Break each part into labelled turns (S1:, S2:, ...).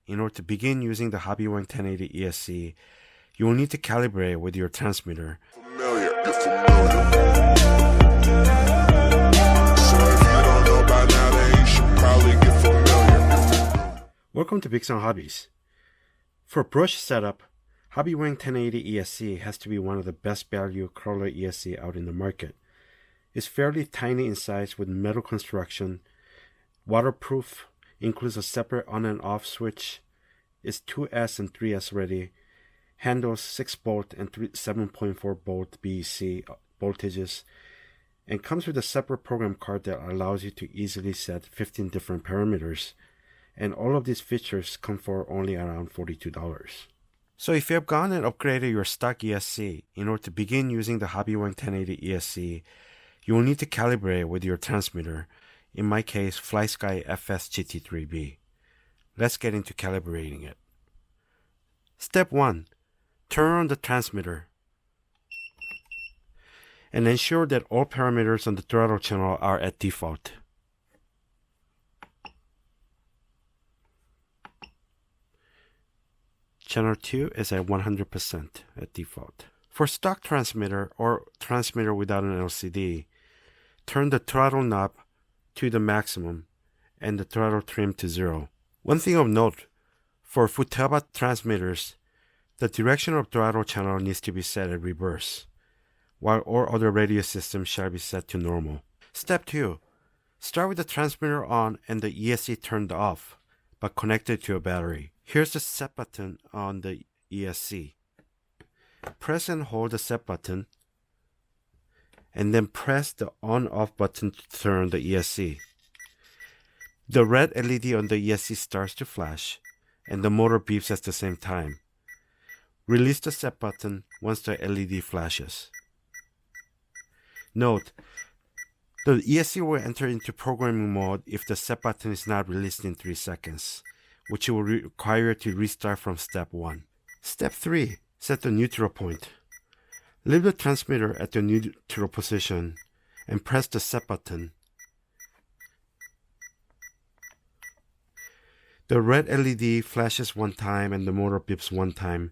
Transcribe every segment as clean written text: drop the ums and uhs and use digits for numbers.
S1: in order to begin using the Hobbywing 1080 ESC, you will need to calibrate with your transmitter. Welcome to Big Sun Hobbies. For brush setup, Hobbywing 1080 ESC has to be one of the best value crawler ESC out in the market. It's fairly tiny in size with metal construction, waterproof, includes a separate on and off switch, is 2S and 3S ready, handles 6 volt and 7.4 volt BEC voltages, and comes with a separate program card that allows you to easily set 15 different parameters. And all of these features come for only around $42. So if you have gone and upgraded your stock ESC, in order to begin using the Hobbywing 1080 ESC, you will need to calibrate with your transmitter, in my case Flysky FS-GT3B. Let's get into calibrating it. Step 1. Turn on the transmitter and ensure that all parameters on the throttle channel are at default. Channel 2 is at 100% at default. For stock transmitter or transmitter without an LCD, turn the throttle knob to the maximum and the throttle trim to 0. One thing of note, for Futaba transmitters, the direction of throttle channel needs to be set at reverse, while all other radio systems shall be set to normal. Step 2. Start with the transmitter on and the ESC turned off, but connected to a battery. Here's the set button on the ESC. Press and hold the set button, and then press the on-off button to turn the ESC. The red LED on the ESC starts to flash, and the motor beeps at the same time. Release the set button once the LED flashes. Note, the ESC will enter into programming mode if the set button is not released in 3 seconds, which will require you to restart from step 1. Step 3. Set the neutral point. Leave the transmitter at the neutral position and press the set button. The red LED flashes 1 time and the motor beeps 1 time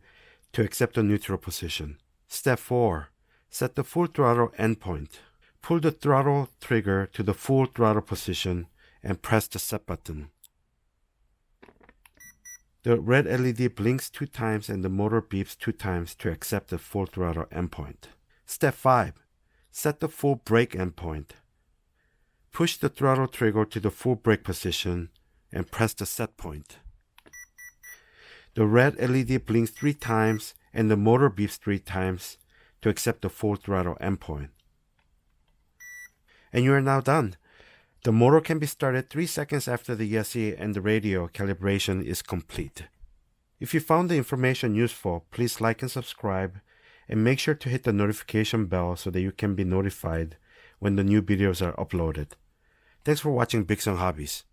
S1: to accept the neutral position. Step 4. Set the full throttle endpoint. Pull the throttle trigger to the full throttle position and press the set button. The red LED blinks 2 times and the motor beeps 2 times to accept the full throttle endpoint. Step 5. Set the full brake endpoint. Push the throttle trigger to the full brake position and press the set point. The red LED blinks 3 times and the motor beeps 3 times to accept the full throttle endpoint. And you are now done. The motor can be started 3 seconds after the ESC and the radio calibration is complete. If you found the information useful, please like and subscribe, and make sure to hit the notification bell so that you can be notified when the new videos are uploaded. Thanks for watching Big Sun Hobbies.